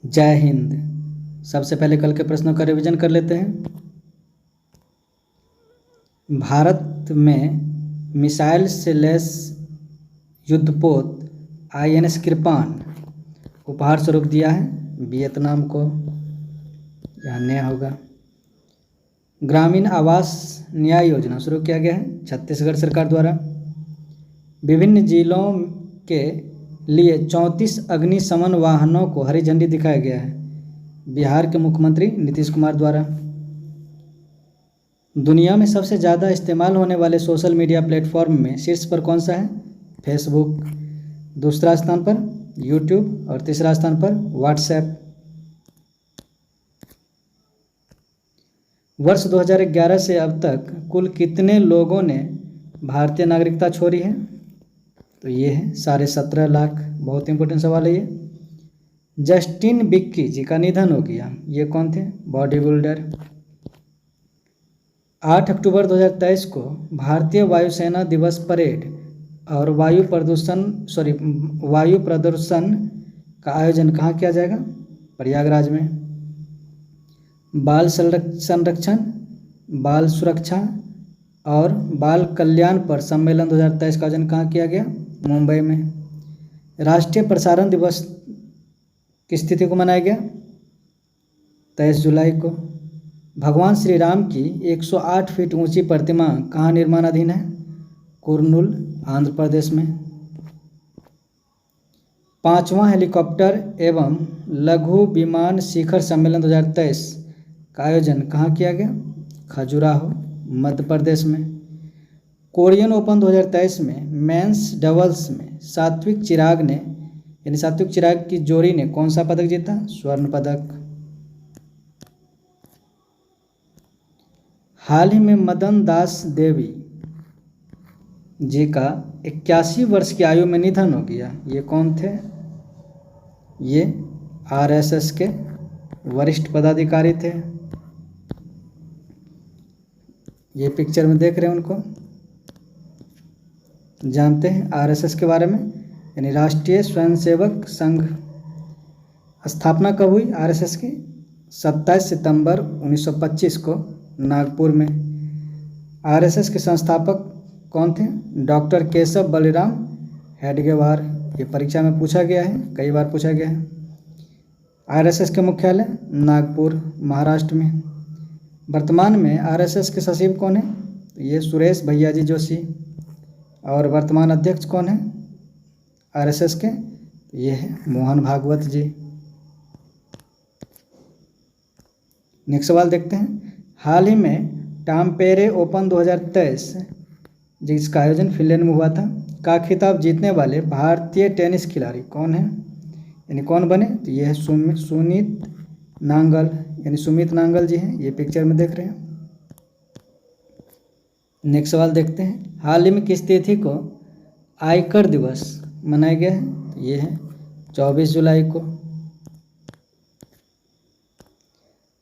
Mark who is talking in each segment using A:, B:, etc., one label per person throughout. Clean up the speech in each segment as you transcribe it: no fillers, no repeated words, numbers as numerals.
A: जय हिंद। सबसे पहले कल के प्रश्नों का रिवीजन कर लेते हैं। भारत में मिसाइल से लैस युद्धपोत INS कृपान उपहार स्वरूप दिया है वियतनाम को, यहाँ नया होगा। ग्रामीण आवास न्याय योजना शुरू किया गया है छत्तीसगढ़ सरकार द्वारा। विभिन्न जिलों के लिए 34 अग्निशमन वाहनों को हरी झंडी दिखाया गया है बिहार के मुख्यमंत्री नीतीश कुमार द्वारा। दुनिया में सबसे ज़्यादा इस्तेमाल होने वाले सोशल मीडिया प्लेटफॉर्म में शीर्ष पर कौन सा है? फेसबुक। दूसरा स्थान पर यूट्यूब और तीसरा स्थान पर व्हाट्सएप। वर्ष 2011 से अब तक कुल कितने लोगों ने भारतीय नागरिकता छोड़ी है? तो ये है 17.5 लाख। बहुत इंपॉर्टेंट सवाल है ये। जस्टिन बिक्की जी का निधन हो गया। ये कौन थे? Body builder. 8 अक्टूबर 2023 को भारतीय वायुसेना दिवस परेड और वायु प्रदर्शन का आयोजन कहाँ किया जाएगा? प्रयागराज में। बाल संरक्षण, बाल सुरक्षा और बाल कल्याण पर सम्मेलन 2023 का आयोजन कहाँ किया गया? मुंबई में। राष्ट्रीय प्रसारण दिवस किस तिथि को मनाया गया? 23 जुलाई को। भगवान श्री राम की 108 फीट ऊंची प्रतिमा कहाँ निर्माणाधीन है? कुर्नूल, आंध्र प्रदेश में। 5वां हेलीकॉप्टर एवं लघु विमान शिखर सम्मेलन 2023 का आयोजन कहाँ किया गया? खजुराहो, मध्य प्रदेश में। कोरियन ओपन 2023 में मेंस डबल्स में सात्विक चिराग की जोड़ी ने कौन सा पदक जीता? स्वर्ण पदक। हाल ही में मदन दास देवी जी का 81 वर्ष की आयु में निधन हो गया। ये कौन थे? ये RSS के वरिष्ठ पदाधिकारी थे। ये पिक्चर में देख रहे हैं उनको, जानते हैं RSS के बारे में, यानी राष्ट्रीय स्वयंसेवक संघ। स्थापना कब हुई RSS की? 27 सितंबर 1925 को नागपुर में। RSS के संस्थापक कौन थे? डॉक्टर केशव बलिराम हेडगेवार। ये परीक्षा में पूछा गया है, कई बार पूछा गया है। RSS के मुख्यालय नागपुर, महाराष्ट्र में। वर्तमान में RSS के सचिव कौन है? ये सुरेश भैयाजी जोशी। और वर्तमान अध्यक्ष कौन है RSS के? ये है मोहन भागवत जी। नेक्स्ट सवाल देखते हैं। हाल ही में टाम्पेरे ओपन 2023 जिसका आयोजन फिनलैंड में हुआ था का खिताब जीतने वाले भारतीय टेनिस खिलाड़ी कौन है? यानी कौन बने? तो ये है सुमित नांगल, यानी सुमित नांगल जी हैं। ये पिक्चर में देख रहे हैं। नेक्स्ट सवाल देखते हैं। हाल ही में किस तिथि को आयकर दिवस मनाया गया है? तो ये है 24 जुलाई को।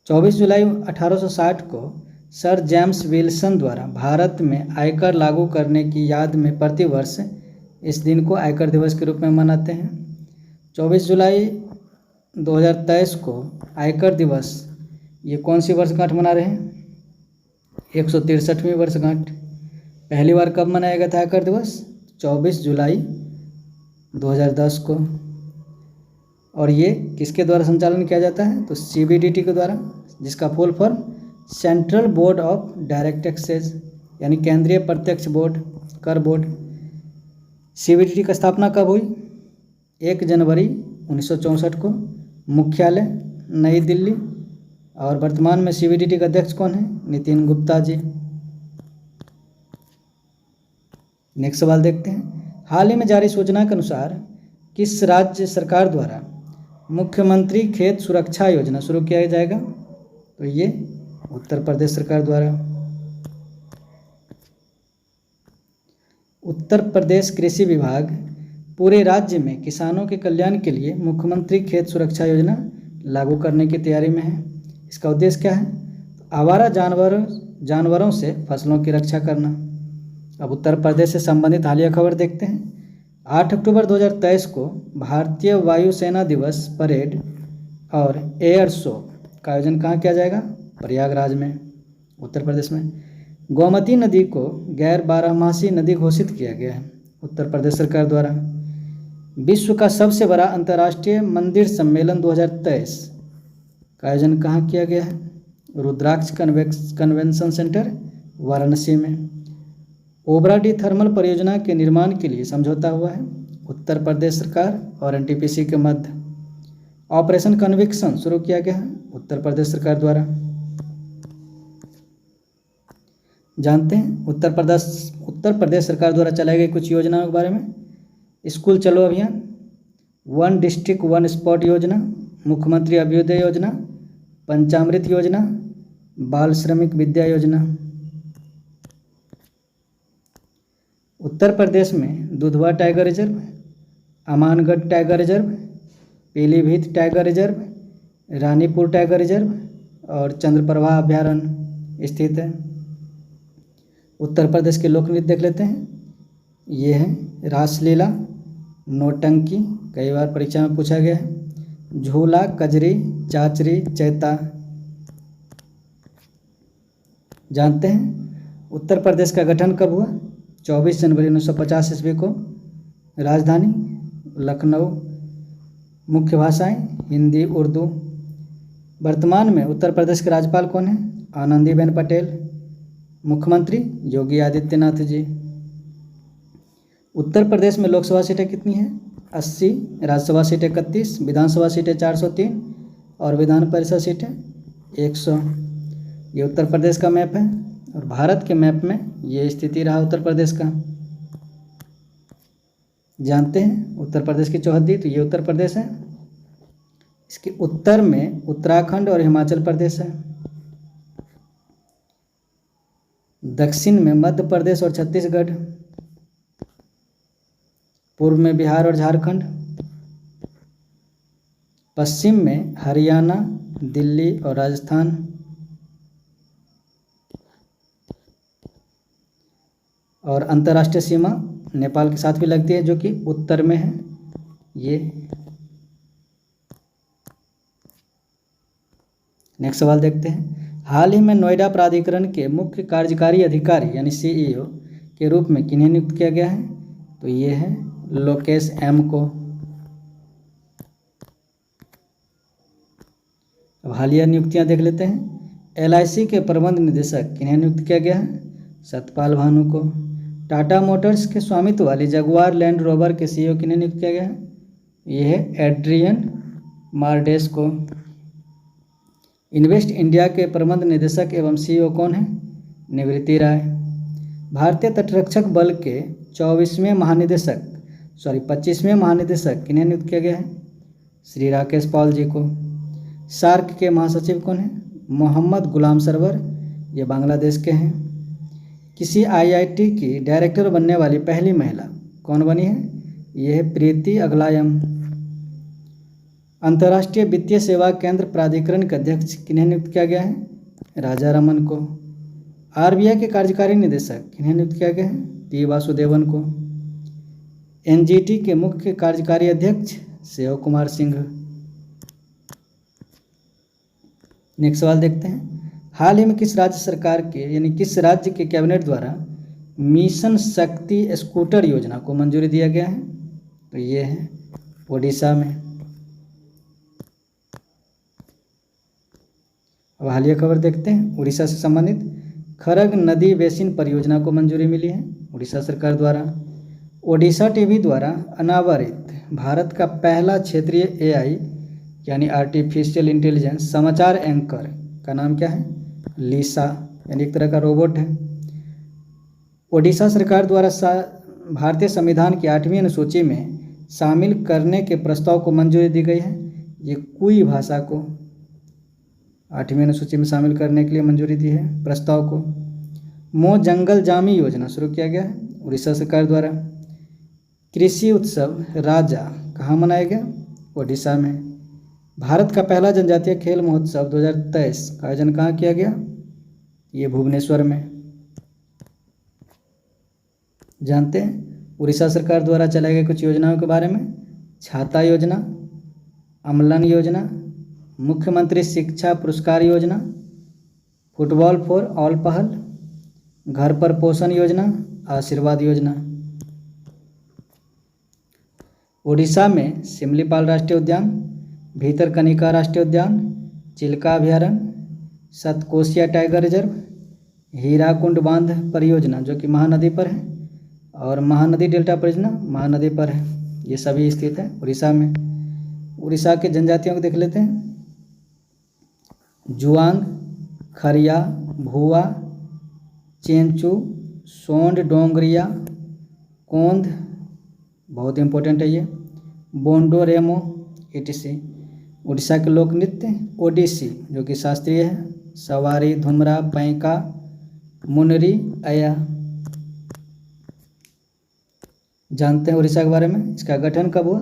A: 24 जुलाई 1860 को सर जेम्स विल्सन द्वारा भारत में आयकर लागू करने की याद में प्रतिवर्ष इस दिन को आयकर दिवस के रूप में मनाते हैं। 24 जुलाई 2023 को आयकर दिवस, ये कौन सी वर्षगांठ मना रहे हैं? 163वीं वर्षगांठ। पहली बार कब मनाया गया था आयकर दिवस? 24 जुलाई 2010 को। और ये किसके द्वारा संचालन किया जाता है? तो CBDT के द्वारा, जिसका full form central board of direct taxes, यानी केंद्रीय प्रत्यक्ष बोर्ड, कर बोर्ड। CBDT की स्थापना कब हुई? 1 जनवरी 1964 को। मुख्यालय नई दिल्ली। और वर्तमान में CBDT का अध्यक्ष कौन है? नितिन गुप्ता जी। नेक्स्ट सवाल देखते हैं। हाल ही में जारी सूचना के अनुसार किस राज्य सरकार द्वारा मुख्यमंत्री खेत सुरक्षा योजना शुरू किया जाएगा? तो ये उत्तर प्रदेश सरकार द्वारा। उत्तर प्रदेश कृषि विभाग पूरे राज्य में किसानों के कल्याण के लिए मुख्यमंत्री खेत सुरक्षा योजना लागू करने की तैयारी में है। इसका उद्देश्य क्या है? आवारा जानवरों से फसलों की रक्षा करना। अब उत्तर प्रदेश से संबंधित हालिया खबर देखते हैं। 8 अक्टूबर 2023 को भारतीय वायुसेना दिवस परेड और एयर शो का आयोजन कहाँ किया जाएगा? प्रयागराज में, उत्तर प्रदेश में। गोमती नदी को गैर बारहमासी नदी घोषित किया गया है उत्तर प्रदेश सरकार द्वारा। विश्व का सबसे बड़ा अंतर्राष्ट्रीय मंदिर सम्मेलन 2023 का आयोजन कहाँ किया गया है? रुद्राक्ष कन्वेंशन सेंटर वाराणसी में। ओबराडी थर्मल परियोजना के निर्माण के लिए समझौता हुआ है उत्तर प्रदेश सरकार और एनटीपीसी के मध्य। ऑपरेशन कन्विक्शन शुरू किया गया है उत्तर प्रदेश सरकार द्वारा। जानते हैं उत्तर प्रदेश सरकार द्वारा चलाई गई कुछ योजनाओं के बारे में। स्कूल चलो अभियान, वन डिस्ट्रिक्ट वन स्पॉट योजना, मुख्यमंत्री अभ्युदय योजना, पंचामृत योजना, बाल श्रमिक विद्या योजना। उत्तर प्रदेश में Dudhwa tiger reserve, Amangarh tiger reserve, Pilibhit tiger reserve, Ranipur tiger reserve और चंद्रप्रभा अभ्यारण्य स्थित है। उत्तर प्रदेश के लोक नृत्य देख लेते हैं। ये है रासलीला, नौटंकी, कई बार परीक्षा में पूछा गया है, झूला, कजरी, चाचरी, चैता। जानते हैं उत्तर प्रदेश का गठन कब हुआ? 24 जनवरी 1950 ईस्वी को। राजधानी लखनऊ। मुख्य भाषाएं हिंदी, उर्दू। वर्तमान में उत्तर प्रदेश के राज्यपाल कौन है? आनंदीबेन पटेल। मुख्यमंत्री योगी आदित्यनाथ जी। उत्तर प्रदेश में लोकसभा सीटें कितनी हैं? 80, राज्यसभा सीटें 31, विधानसभा सीटें 403 और विधान परिषद सीटें 100। ये उत्तर प्रदेश का मैप है और भारत के मैप में ये स्थिति रहा उत्तर प्रदेश का। जानते हैं उत्तर प्रदेश की चौहद्दी, तो ये उत्तर प्रदेश है। इसके उत्तर में उत्तराखंड और हिमाचल प्रदेश है। दक्षिण में मध्य प्रदेश और छत्तीसगढ़। पूर्व में बिहार और झारखंड। पश्चिम में हरियाणा, दिल्ली और राजस्थान। और अंतर्राष्ट्रीय सीमा नेपाल के साथ भी लगती है जो कि उत्तर में है। ये नेक्स्ट सवाल देखते हैं। हाल ही में नोएडा प्राधिकरण के मुख्य कार्यकारी अधिकारी यानी सीईओ के रूप में किन्हें नियुक्त किया गया है? तो ये है लोकेश एम को। अब हालिया नियुक्तियां देख लेते हैं। एलआईसी के प्रबंध निदेशक किन्हें नियुक्त किया गया है? सतपाल भानु को। टाटा मोटर्स के स्वामित्व वाली जगुआर लैंड रोवर के सीईओ किन्हें नियुक्त किया गया है? यह है एड्रियन मार्डेस को। इन्वेस्ट इंडिया के प्रबंध निदेशक एवं सीईओ कौन है? निवृत्ति राय। भारतीय तटरक्षक बल के 25वें महानिदेशक किन्हें नियुक्त किया गया है? श्री राकेश पॉल जी को। सार्क के महासचिव कौन है? मोहम्मद गुलाम सरवर, ये बांग्लादेश के हैं। किसी आईआईटी की डायरेक्टर बनने वाली पहली महिला कौन बनी है? यह है प्रीति अगलायम। अंतर्राष्ट्रीय वित्तीय सेवा केंद्र प्राधिकरण के अध्यक्ष किन्हें नियुक्त किया गया है? राजा रमन को। आरबीआई के कार्यकारी निदेशक किन्हें नियुक्त किया गया है? पी वासुदेवन को। एनजीटी के मुख्य कार्यकारी अध्यक्ष शिव कुमार सिंह। नेक्स्ट सवाल देखते हैं। हाल ही में किस राज्य के कैबिनेट द्वारा मिशन शक्ति स्कूटर योजना को मंजूरी दिया गया है? तो ये है ओडिशा में। अब हालिया खबर देखते हैं। उड़ीसा से संबंधित खरग नदी बेसिन परियोजना को मंजूरी मिली है उड़ीसा सरकार द्वारा। ओडिशा टीवी द्वारा अनावरित भारत का पहला क्षेत्रीय एआई यानी आर्टिफिशियल इंटेलिजेंस समाचार एंकर का नाम क्या है? लीसा, यानी एक तरह का रोबोट है। ओडिशा सरकार द्वारा भारतीय संविधान की 8वीं अनुसूची में शामिल करने के प्रस्ताव को मंजूरी दी गई है। ये कुई भाषा को 8वीं अनुसूची में शामिल करने के लिए मंजूरी दी है प्रस्ताव को। मो जंगल जामी योजना शुरू किया गया है उड़ीसा सरकार द्वारा। कृषि उत्सव राजा कहाँ मनाया गया? ओडिशा में। भारत का पहला जनजातीय खेल महोत्सव 2023 का आयोजन कहाँ किया गया? ये भुवनेश्वर में। जानते हैं उड़ीसा सरकार द्वारा चलाई गई कुछ योजनाओं के बारे में। छाता योजना, अम्लन योजना, मुख्यमंत्री शिक्षा पुरस्कार योजना, फुटबॉल फॉर ऑल पहल, घर पर पोषण योजना, आशीर्वाद योजना। उड़ीसा में सिमलीपाल राष्ट्रीय उद्यान, भीतरकनिका राष्ट्रीय उद्यान, चिल्का अभयारण्य, सतकोसिया टाइगर रिजर्व, हीराकुंड बांध परियोजना जो कि महानदी पर है, और महानदी डेल्टा परियोजना महानदी पर है। ये सभी स्थित है उड़ीसा में। उड़ीसा के जनजातियों को देख लेते हैं। जुआंग, खरिया, भुआ, चेंचू, सोंड, डोंगरिया, कोंद, बहुत इंपॉर्टेंट है ये, बोंडो, रेमो, etc। उड़ीसा के लोक नृत्य ओडिसी जो कि शास्त्रीय है, सवारी, धुमरा, पैंका, मुनरी, अया। जानते हैं उड़ीसा के बारे में। इसका गठन कब हुआ?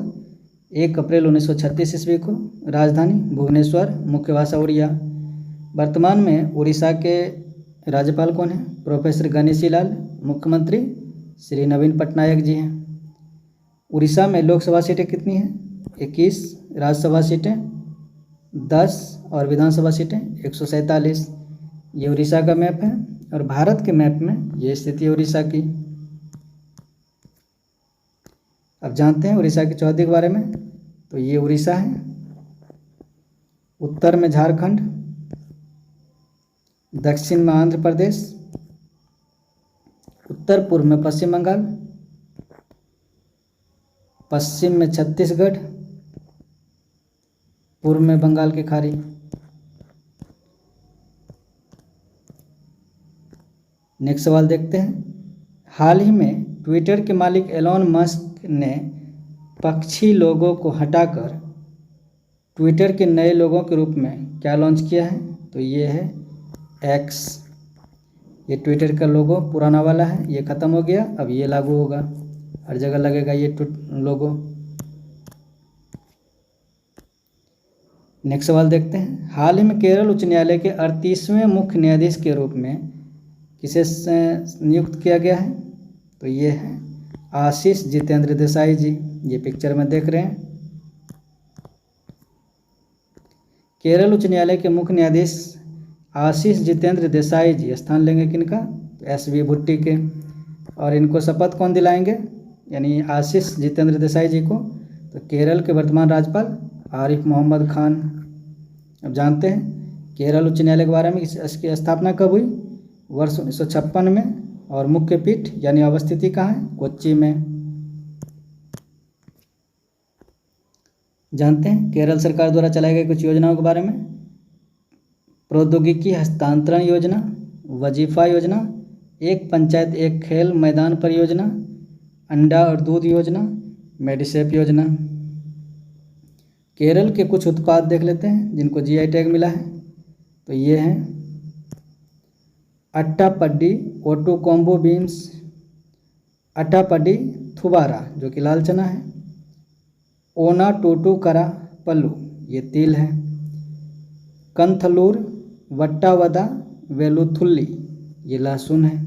A: 1 अप्रैल 1936 ईस्वी को। राजधानी भुवनेश्वर, मुख्य भाषा उड़िया। वर्तमान में उड़ीसा के राज्यपाल कौन है? प्रोफेसर गणेशी लाल। मुख्यमंत्री श्री नवीन पटनायक जी हैं। उड़ीसा में लोकसभा सीटें कितनी हैं? 21, राज्यसभा सीटें 10 और विधानसभा सीटें 147। ये उड़ीसा का मैप है और भारत के मैप में ये स्थिति है उड़ीसा की। अब जानते हैं उड़ीसा की चौहद्दी के बारे में। तो ये उड़ीसा है, उत्तर में झारखंड, दक्षिण में आंध्र प्रदेश, उत्तर पूर्व में पश्चिम बंगाल, पश्चिम में छत्तीसगढ़, पूर्व में बंगाल की खाड़ी। नेक्स्ट सवाल देखते हैं। हाल ही में ट्विटर के मालिक एलॉन मस्क ने पक्षी लोगो को हटाकर ट्विटर के नए लोगों के रूप में क्या लॉन्च किया है? तो ये है एक्स। ये ट्विटर का लोगो पुराना वाला है, ये ख़त्म हो गया, अब ये लागू होगा, हर जगह लगेगा ये लोगो। नेक्स्ट सवाल देखते हैं। हाल ही में केरल उच्च न्यायालय के 38वें मुख्य न्यायाधीश के रूप में किसे नियुक्त किया गया है? तो ये है आशीष जितेंद्र देसाई जी। ये पिक्चर में देख रहे हैं। केरल उच्च न्यायालय के मुख्य न्यायाधीश आशीष जितेंद्र देसाई जी स्थान लेंगे किनका? तो एस.वी. भुट्टी के। और इनको शपथ कौन दिलाएंगे, यानी आशीष जितेंद्र देसाई जी को? तो केरल के वर्तमान राज्यपाल आरिफ मोहम्मद खान। अब जानते हैं केरल उच्च न्यायालय के बारे में। इसकी स्थापना कब हुई? वर्ष 1956 में। और मुख्य पीठ यानी अवस्थिति कहाँ है? कोच्चि में। जानते हैं केरल सरकार द्वारा चलाई गई कुछ योजनाओं के बारे में। प्रौद्योगिकी हस्तांतरण योजना, वजीफा योजना, एक पंचायत एक खेल मैदान परियोजना, अंडा और दूध योजना, मेडिसेप योजना। केरल के कुछ उत्पाद देख लेते हैं जिनको जीआई टैग मिला है। तो ये हैं अट्टापड्डी ओटो कॉम्बो बीन्स, अट्टापड्डी थुबारा जो कि लाल चना है, ओना टोटू करा पल्लू ये तिल है, कंथलूर वट्टावदा वेलुथुल्ली ये लहसुन है,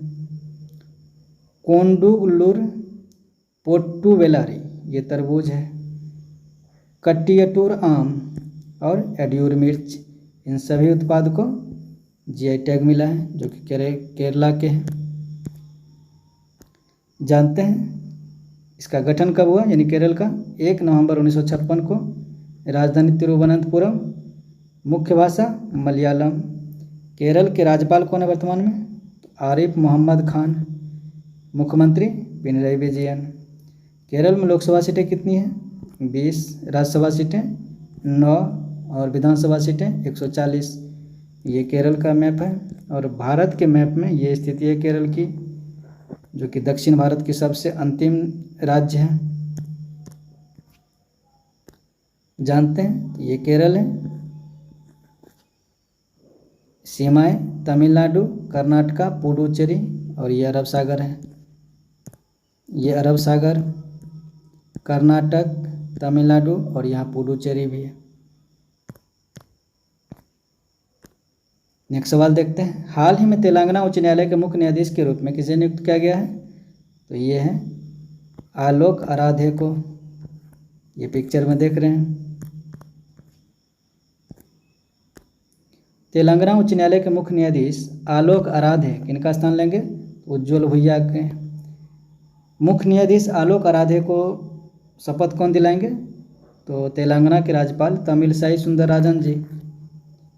A: कोंडुगुल्लूर पोट्टू वेलारी ये तरबूज है, कट्टियटूर आम और एड्यूर मिर्च। इन सभी उत्पाद को जीआई टैग मिला है जो कि केरला के हैं। जानते हैं इसका गठन कब हुआ, यानी केरल का? 1 नवंबर 1956 को। राजधानी तिरुवनंतपुरम, मुख्य भाषा मलयालम। केरल के राज्यपाल कौन है वर्तमान में? तो आरिफ मोहम्मद खान। मुख्यमंत्री पिनरई विजयन। केरल में लोकसभा सीटें कितनी हैं? 20, राज्यसभा सीटें 9 और विधानसभा सीटें 140। ये केरल का मैप है और भारत के मैप में ये स्थिति है केरल की, जो कि दक्षिण भारत की सबसे अंतिम राज्य है। जानते हैं ये केरल है। सीमाएं तमिलनाडु, कर्नाटका, पुडुचेरी और ये अरब सागर है। ये अरब सागर, कर्नाटक, तमिलनाडु और यहाँ पुडुचेरी भी है। नेक्स्ट सवाल देखते हैं। हाल ही में तेलंगाना उच्च न्यायालय के मुख्य न्यायाधीश के रूप में किसे नियुक्त किया गया है? तो ये है आलोक आराधे को। ये पिक्चर में देख रहे हैं। तेलंगाना उच्च न्यायालय के मुख्य न्यायाधीश आलोक आराधे किनका स्थान लेंगे? उज्ज्वल भुइया के। मुख्य न्यायाधीश आलोक आराधे को शपथ कौन दिलाएंगे? तो तेलंगाना के राज्यपाल तमिलसाई सुंदरराजन जी।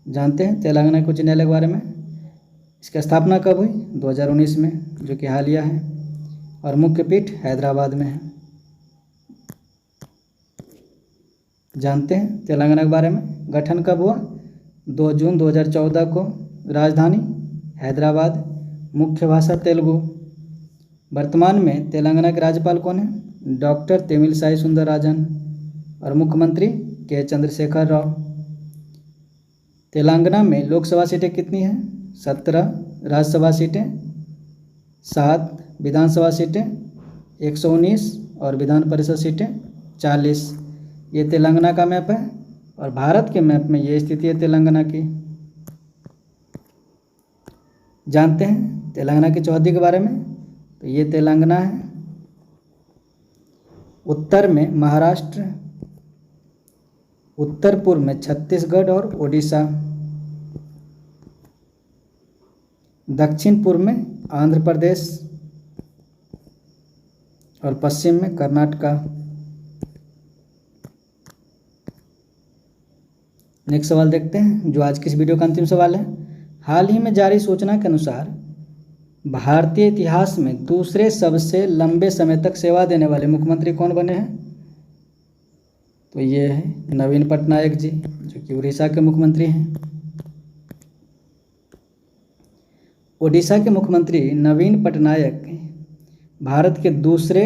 A: जानते हैं तेलंगाना के उच्च न्यायालय के बारे में? इसकी स्थापना कब हुई? 2019 में, जो कि हालिया है, और मुख्य पीठ हैदराबाद में है। जानते हैं तेलंगाना के बारे में? गठन कब हुआ? 2 जून 2014 को। राजधानी हैदराबाद। मुख्य भाषा तेलुगु। वर्तमान में तेलंगाना के राज्यपाल कौन है? डॉक्टर तमिलसाई सुंदरराजन। और मुख्यमंत्री के चंद्रशेखर राव। तेलंगाना में लोकसभा सीटें कितनी हैं? 17। राज्यसभा सीटें 7। विधानसभा सीटें 119 और विधान परिषद सीटें 40। ये तेलंगाना का मैप है और भारत के मैप में ये स्थिति है तेलंगाना की। जानते हैं तेलंगाना की चौहद्दी के बारे में? तो ये तेलंगाना है, उत्तर में महाराष्ट्र, उत्तर पूर्व में छत्तीसगढ़ और ओडिशा, दक्षिण पूर्व में आंध्र प्रदेश और पश्चिम में कर्नाटका। नेक्स्ट सवाल देखते हैं, जो आज की इस वीडियो का अंतिम सवाल है। हाल ही में जारी सूचना के अनुसार भारतीय इतिहास में दूसरे सबसे लंबे समय तक सेवा देने वाले मुख्यमंत्री कौन बने हैं? तो ये है नवीन पटनायक जी, जो कि उड़ीसा के मुख्यमंत्री हैं। ओडिशा के मुख्यमंत्री नवीन पटनायक भारत के दूसरे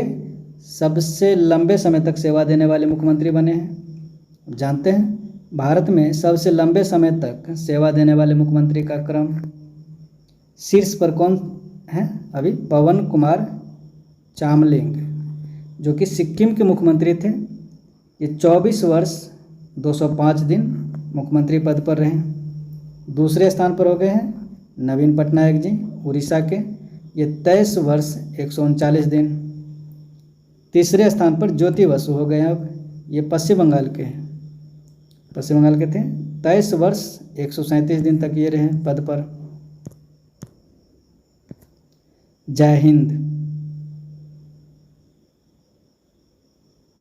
A: सबसे लंबे समय तक सेवा देने वाले मुख्यमंत्री बने हैं। जानते हैं भारत में सबसे लंबे समय तक सेवा देने वाले मुख्यमंत्री का क्रम शीर्ष पर कौन है? अभी पवन कुमार चामलिंग, जो कि सिक्किम के मुख्यमंत्री थे। ये 24 वर्ष 205 दिन मुख्यमंत्री पद पर रहे। दूसरे स्थान पर हो गए हैं नवीन पटनायक जी उड़ीसा के, ये 23 वर्ष 139 दिन। तीसरे स्थान पर ज्योति बसु हो गए हैं, अब ये पश्चिम बंगाल के हैं, पश्चिम बंगाल के थे। 23 वर्ष 137 दिन तक ये रहे पद पर। जय हिंद।